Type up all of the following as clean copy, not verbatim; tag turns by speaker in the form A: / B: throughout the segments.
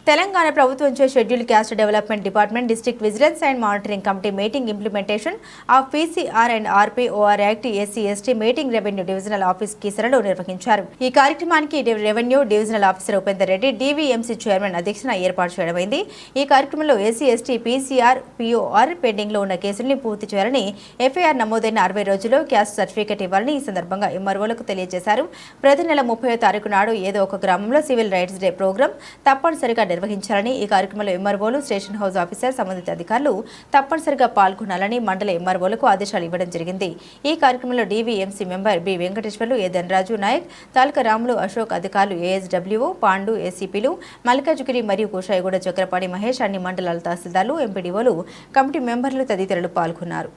A: తెలంగాణ ప్రభుత్వంచే schedule caste development department district vigilance and monitoring committee meeting implementation of PCR and RPOR act SC ST meeting revenue divisional office కీసరలో నిర్వహించారు. ఈ కార్యక్రమానికి revenue divisional officer Upender Reddy DVMC chairman అధ్యక్షతన ఏర్పాటు చేయడమైంది. ఈ కార్యక్రమంలో ఎస్సీ/ఎస్టీ పీసీఆర్ పీఓఆర్ పెండింగ్ లో ఉన్న కేసుల్ని పూర్తి చేయాలని, ఎఫ్ఐఆర్ నమోదైన 60 రోజుల్లో క్యాస్ట్ సర్టిఫికెట్ ఇవ్వాలని ఈ సందర్భంగా ఎంఆర్ఓలకు తెలియజేశారు. ప్రతి నెల 30వ తారీఖు నాడు ఏదో ఒక గ్రామంలో సివిల్ రైట్స్ డే ప్రోగ్రాం తప్పనిసరిగా నిర్వహించాలని, ఈ కార్యక్రమంలో ఎంఆర్ఓలు, స్టేషన్ హౌస్ ఆఫీసర్, సంబంధిత అధికారులు తప్పనిసరిగా పాల్గొనాలని మండల ఎంఆర్ఓలకు ఆదేశాలు ఇవ్వడం జరిగింది. ఈ కార్యక్రమంలో డీవీఎంసీ మెంబర్ బి వెంకటేశ్వర్లు, ఏ ధనరాజు నాయక్, తాలక రాములు, అశోక్, అధికారులు ఏఎస్డబ్ల్యూఓ, పాండు, ఏసీపీలు, మల్కాజుగిరి మరియు కుషాయిగూడ, చక్రపాణి మహేష్, అన్ని మండలాల తహసీల్దార్లు, ఎంపీడీఓలు, కమిటీ మెంబర్లు తదితరులు పాల్గొన్నారు.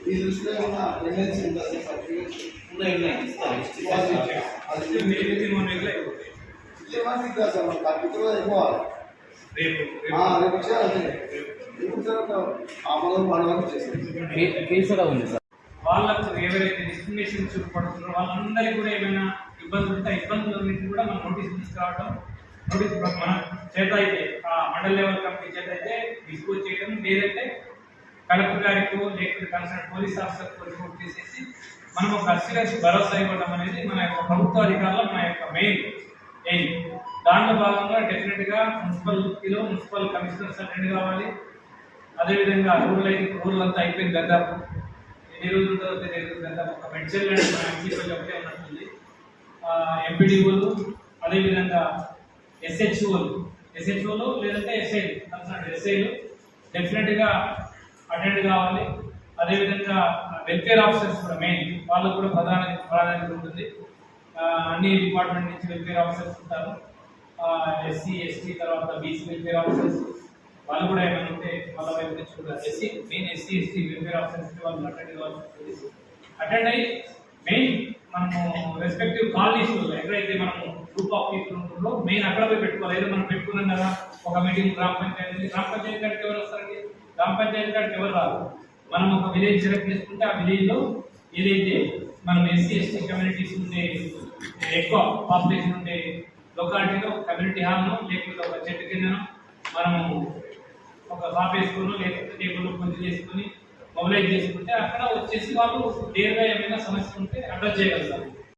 B: ఈ దృష్టిలో ఉన్న టెండెన్సీ ఉందా సర్టిఫికేట్స్
C: వాళ్ళకు ఎవరైతే డిస్క్రిమినేషన్ చూపడుతున్నారో వాళ్ళందరికీ కూడా ఏమైనా ఇబ్బందులు ఉంటే ఇబ్బందులన్నింటినీ కూడా మనం నోటీస్ తీసుకురావడం, నోటీస్ మన చేత అయితే ఆ మండల లెవెల్ కమిటీ చేత అయితే డిస్పోజ్ చేయడం, లేదంటే కలెక్టర్ గారికి లేకపోతే కన్సర్న్ పోలీస్ ఆఫీసర్కి రిపోర్ట్ చేసేసి మనం ఒక అస్యూరెన్స్ భరోసా ఇవ్వడం అనేది మన యొక్క ప్రభుత్వ అధికారుల మన యొక్క మెయిన్ ఎయిమ్. దానిలో భాగంగా డెఫినెట్గా మున్సిపల్ కమిషనర్స్ అటెండ్ కావాలి. అదేవిధంగా రూరల్ అంతా అయిపోయింది దాదాపు, ఎన్ని రోజులతో తెలియదు, దాదాపు ఒక మెడ్చల్ అండ్ మన ఎంపీలో ఒకటే ఉన్నట్టుంది. ఎంపీడీఓలు, అదేవిధంగా ఎస్హెచ్ఓలు లేదంటే ఎస్ఐలు డెఫినెట్గా అటెండ్ కావాలి. అదేవిధంగా వెల్ఫేర్ ఆఫీసర్స్ కూడా మెయిన్, వాళ్ళకు కూడా ప్రాధాన్యత ఉంటుంది. అన్ని డిపార్ట్మెంట్ నుంచి వెల్ఫేర్ ఆఫీసర్స్ ఉంటారు. ఎస్సీ ఎస్టీ తర్వాత బీసీ వెల్ఫేర్ ఆఫీసర్స్ వాళ్ళు కూడా ఏమైనా ఉంటే వాళ్ళ వైపు నుంచి కూడా main SC ST welfare officers వాళ్ళు అటెండ్ కావాల్సి ఉంటుంది. అటెండ్ అయ్యి మెయిన్ మనము రెస్పెక్టివ్ కాలనీస్లో ఎక్కడైతే మనము గ్రూప్ ఆఫ్ పీపుల్ ఉంటుందో మెయిన్ అక్కడ పోయి పెట్టుకోవాలి. ఏదో మనం పెట్టుకున్నాం కదా ఒక మీటింగ్ గ్రామ పంచాయతీ కాడికి ఎవరు వస్తారండి? గ్రామ పంచాయతీ కాడికి ఎవరు రాదు. మనం ఒక విలేజ్ సెలెక్ట్ చేసుకుంటే ఆ విలేజ్లో ఏదైతే మనం ఎస్సీ ఎస్టీ కమ్యూనిటీస్ ఉండే ఎక్కువ పాపులేషన్ ఉండే లొకాలిటీలో కమ్యూనిటీ హాల్ను లేకపోతే ఒక చెట్టు కిందను మనము ఒక షాప్ వేసుకుని లేకపోతే టేబుల్ పూజ చేసుకుని మొబిలైజ్ చేసుకుంటే అక్కడ వచ్చేసి వాళ్ళు నేరుగా ఏమైనా సమస్య ఉంటే అడ్రస్ చేయగలుగుతారు.